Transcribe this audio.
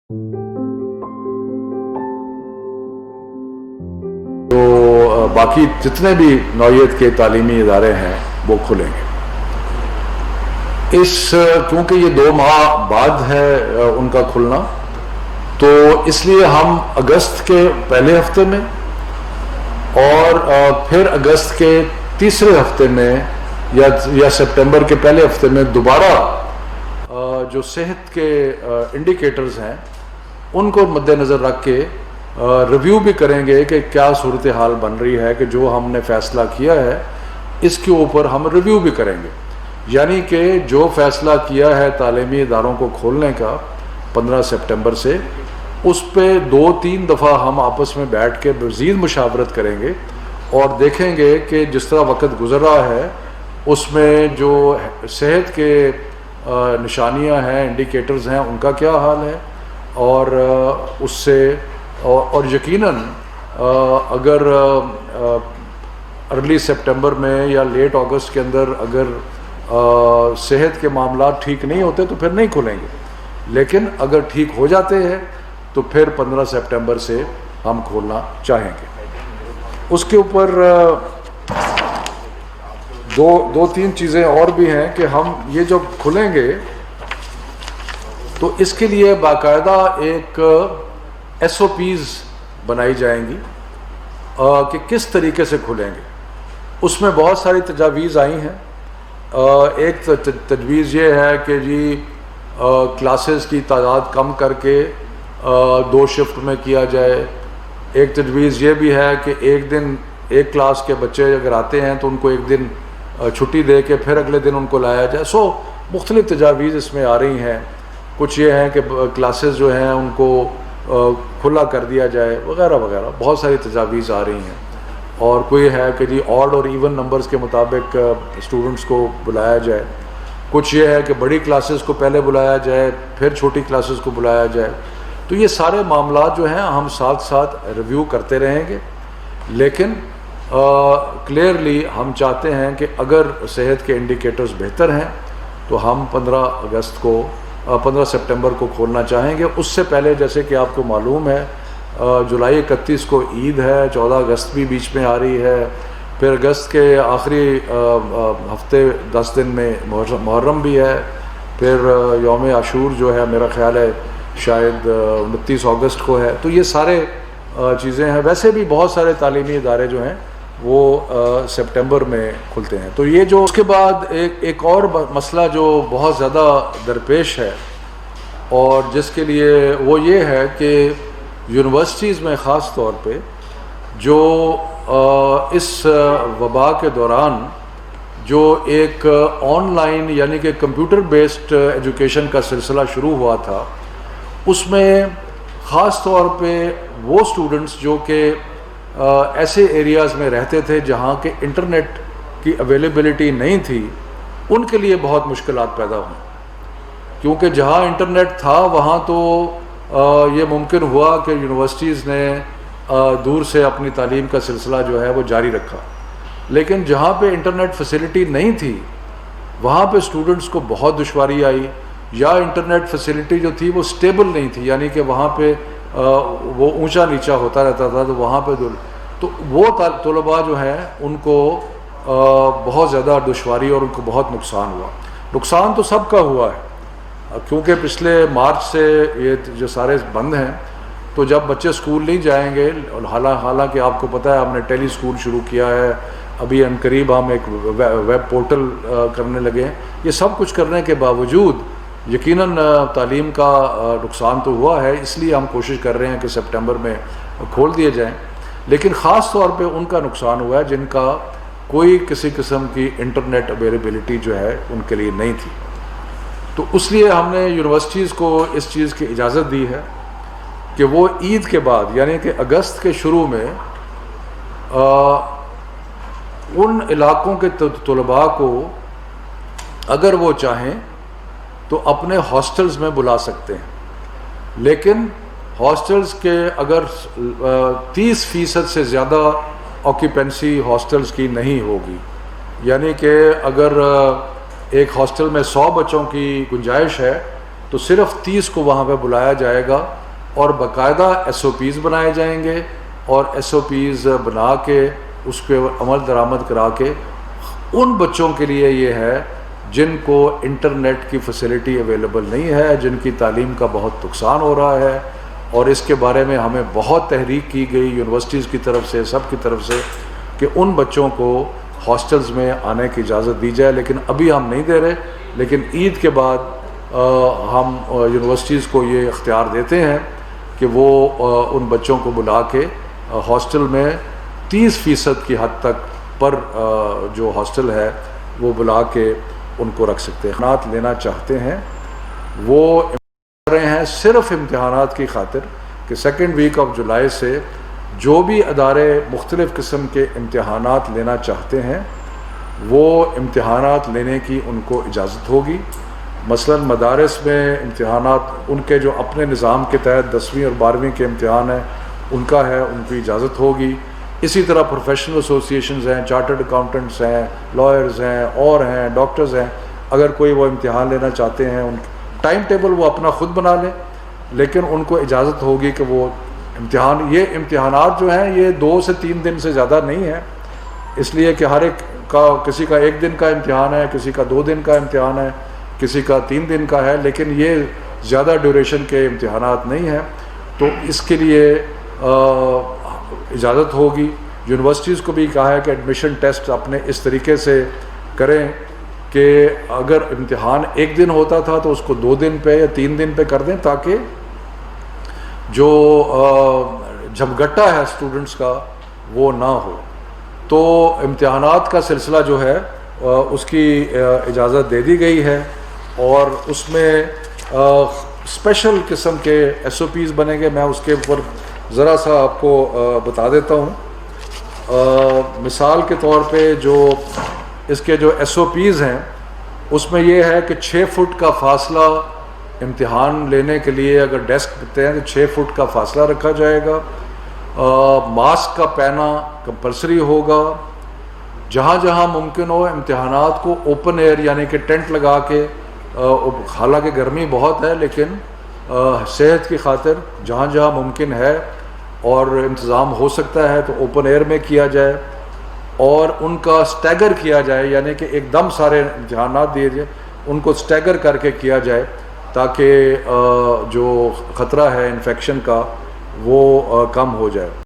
तो बाकी जितने भी नौइयत के तालीमी इदारे हैं वो खुलेंगे। क्योंकि ये 2 माह बाद है उनका खुलना, तो इसलिए हम अगस्त के पहले हफ्ते में और फिर अगस्त के तीसरे हफ्ते में या सितंबर के पहले हफ्ते में दोबारा जो सेहत के इंडिकेटर्स हैं उनको मद्देनज़र रख के रिव्यू भी करेंगे कि क्या सूरत हाल बन रही है, कि जो हमने फ़ैसला किया है इसके ऊपर हम रिव्यू भी करेंगे। यानी कि जो फ़ैसला किया है तालीमी इदारों को खोलने का 15 सितंबर से, उस पर 2-3 दफ़ा हम आपस में बैठ के मज़ीद मुशावरत करेंगे और देखेंगे कि जिस तरह वक्त गुज़र रहा है उसमें जो सेहत के निशानियां हैं, इंडिकेटर्स हैं, उनका क्या हाल है, और उससे और यकीनन अगर अर्ली सितंबर में या लेट अगस्त के अंदर अगर सेहत के मामला ठीक नहीं होते तो फिर नहीं खुलेंगे, लेकिन अगर ठीक हो जाते हैं तो फिर 15 सितंबर से हम खोलना चाहेंगे। उसके ऊपर दो तीन चीज़ें और भी हैं कि हम ये जब खुलेंगे तो इसके लिए बाकायदा एक SOPs बनाई जाएंगी कि किस तरीके से खुलेंगे। उसमें बहुत सारी तजावीज़ आई हैं। एक तजवीज़ ये है कि जी क्लासेस की तादाद कम करके 2 शिफ्ट में किया जाए। एक तजवीज़ ये भी है कि एक दिन एक क्लास के बच्चे अगर आते हैं तो उनको एक दिन छुट्टी दे के फिर अगले दिन उनको लाया जाए। मुख्तलिफ़ तजावीज़ इसमें आ रही हैं। कुछ ये हैं कि क्लासेस जो हैं उनको खुला कर दिया जाए वगैरह वगैरह, बहुत सारी तजावीज़ आ रही हैं। और कोई है कि जी ऑड और इवन नंबर्स के मुताबिक स्टूडेंट्स को बुलाया जाए। कुछ ये है कि बड़ी क्लासेस को पहले बुलाया जाए फिर छोटी क्लासेस को बुलाया जाए। तो ये सारे मामला जो हैं हम साथ साथ रिव्यू करते रहेंगे, लेकिन क्लियरली हम चाहते हैं कि अगर सेहत के इंडिकेटर्स बेहतर हैं तो हम 15 सितंबर को खोलना चाहेंगे। उससे पहले जैसे कि आपको मालूम है जुलाई 31 को ईद है, 14 अगस्त भी बीच में आ रही है, फिर अगस्त के आखिरी हफ्ते 10 दिन में मुहर्रम भी है, फिर यौम आशूर जो है मेरा ख्याल है शायद 29 अगस्त को है। तो ये सारे चीज़ें हैं। वैसे भी बहुत सारे तालीमी इदारे जो हैं वो सितंबर में खुलते हैं। तो ये जो उसके बाद एक और मसला जो बहुत ज़्यादा दरपेश है और जिसके लिए वो ये है कि यूनिवर्सिटीज़ में ख़ास तौर पे जो इस वबा के दौरान जो एक ऑनलाइन यानी कि कंप्यूटर बेस्ड एजुकेशन का सिलसिला शुरू हुआ था, उसमें ख़ास तौर पे वो स्टूडेंट्स जो कि ऐसे एरियाज़ में रहते थे जहाँ के इंटरनेट की अवेलेबिलिटी नहीं थी, उनके लिए बहुत मुश्किलात पैदा हुई। क्योंकि जहाँ इंटरनेट था वहाँ तो ये मुमकिन हुआ कि यूनिवर्सिटीज़ ने दूर से अपनी तालीम का सिलसिला जो है वो जारी रखा, लेकिन जहाँ पे इंटरनेट फैसिलिटी नहीं थी वहाँ पे स्टूडेंट्स को बहुत दुश्वारी आई, या इंटरनेट फैसिलिटी जो थी वो स्टेबल नहीं थी, यानी कि वहाँ पे वो ऊंचा नीचा होता रहता था। तो वहाँ पे तो वो तलबा जो हैं उनको बहुत ज़्यादा दुश्वारी और उनको बहुत नुकसान हुआ। नुकसान तो सबका हुआ है, क्योंकि पिछले मार्च से ये जो सारे बंद हैं, तो जब बच्चे स्कूल नहीं जाएंगे, हालांकि आपको पता है हमने टेली स्कूल शुरू किया है, अभी अनकरीब हम एक वेब पोर्टल करने लगे हैं। ये सब कुछ करने के बावजूद यकीनन तालीम का नुकसान तो हुआ है, इसलिए हम कोशिश कर रहे हैं कि सितंबर में खोल दिए जाएं। लेकिन ख़ास तौर पे उनका नुकसान हुआ है जिनका कोई किसी किस्म की इंटरनेट अवेलेबिलिटी जो है उनके लिए नहीं थी। तो इसलिए हमने यूनिवर्सिटीज़ को इस चीज़ की इजाज़त दी है कि वो ईद के बाद यानी कि अगस्त के शुरू में उन इलाक़ों के तलबा को अगर वो चाहें तो अपने हॉस्टल्स में बुला सकते हैं, लेकिन हॉस्टल्स के अगर 30% से ज़्यादा ऑक्यूपेंसी हॉस्टल्स की नहीं होगी, यानी कि अगर एक हॉस्टल में 100 बच्चों की गुंजाइश है تو صرف 30 کو وہاں پہ بلایا جائے گا اور باقاعدہ SOPs بنائے جائیں گے، اور SOPs بنا کے اس پہ عمل درآمد کرا کے ان بچوں کے لیے یہ ہے جن کو انٹرنیٹ کی فیسلٹی اویلیبل نہیں ہے، جن کی تعلیم کا بہت نقصان ہو رہا ہے، اور اس کے بارے میں ہمیں بہت تحریک کی گئی یونیورسٹیز کی طرف سے، سب کی طرف سے، کہ ان بچوں کو ہاسٹلز میں آنے کی اجازت دی جائے، لیکن ابھی ہم نہیں دے رہے، لیکن عید کے بعد ہم یونیورسٹیز کو یہ اختیار دیتے ہیں کہ وہ ان بچوں کو بلا کے ہاسٹل میں 30% کی حد تک پر جو ہاسٹل ہے وہ بلا کے ان کو رکھ سکتے ہیں۔ امتحانات لینا چاہتے ہیں وہ کر رہے ہیں صرف امتحانات کی خاطر کہ 2 ویک آف جولائی سے جو بھی ادارے مختلف قسم کے امتحانات لینا چاہتے ہیں وہ امتحانات لینے کی ان کو اجازت ہوگی۔ مثلا مدارس میں امتحانات ان کے جو اپنے نظام کے تحت 10ویں اور 12ویں کے امتحان ہیں ان کا ہے، ان کی اجازت ہوگی۔ اسی طرح پروفیشنل ایسوسیشنز ہیں، چارٹرڈ اکاؤنٹنٹس ہیں، لائرز ہیں، اور ہیں ڈاکٹرز ہیں، اگر کوئی وہ امتحان لینا چاہتے ہیں ان ٹائم ٹیبل وہ اپنا خود بنا لیں، لیکن ان کو اجازت ہوگی کہ وہ یہ امتحانات جو ہیں یہ 2 سے 3 دن سے زیادہ نہیں ہیں، اس لیے کہ ہر ایک کا کسی کا 1 دن کا امتحان ہے، کسی کا 2 دن کا امتحان ہے، کسی کا 3 دن کا ہے، لیکن یہ زیادہ ڈیوریشن کے امتحانات نہیں ہیں، تو اس کے لیے اجازت ہوگی۔ یونیورسٹیز کو بھی کہا ہے کہ ایڈمیشن ٹیسٹ اپنے اس طریقے سے کریں کہ اگر امتحان 1 دن ہوتا تھا تو اس کو 2 دن پہ یا 3 دن پہ کر دیں، تاکہ جو جھمگٹا ہے اسٹوڈنٹس کا وہ نہ ہو۔ تو امتحانات کا سلسلہ جو ہے اس کی اجازت دے دی گئی ہے، اور اس میں اسپیشل قسم کے SOPs بنیں گے۔ میں اس کے اوپر ذرا سا آپ کو بتا دیتا ہوں۔ مثال کے طور پہ جو اس کے جو SOPs ہیں اس میں یہ ہے کہ 6 فٹ کا فاصلہ امتحان لینے کے لیے اگر ڈیسک پہ ہیں تو 6 فٹ کا فاصلہ رکھا جائے گا۔ ماسک کا پہنا کمپلسری ہوگا۔ جہاں جہاں ممکن ہو امتحانات کو اوپن ایئر یعنی کہ ٹینٹ لگا کے، حالانکہ گرمی بہت ہے لیکن صحت کی خاطر جہاں جہاں ممکن ہے اور انتظام ہو سکتا ہے تو اوپن ایئر میں کیا جائے، اور ان کا سٹیگر کیا جائے، یعنی کہ ایک دم سارے امتحانات دیے جائے، ان کو سٹیگر کر کے کیا جائے تاکہ جو خطرہ ہے انفیکشن کا وہ کم ہو جائے۔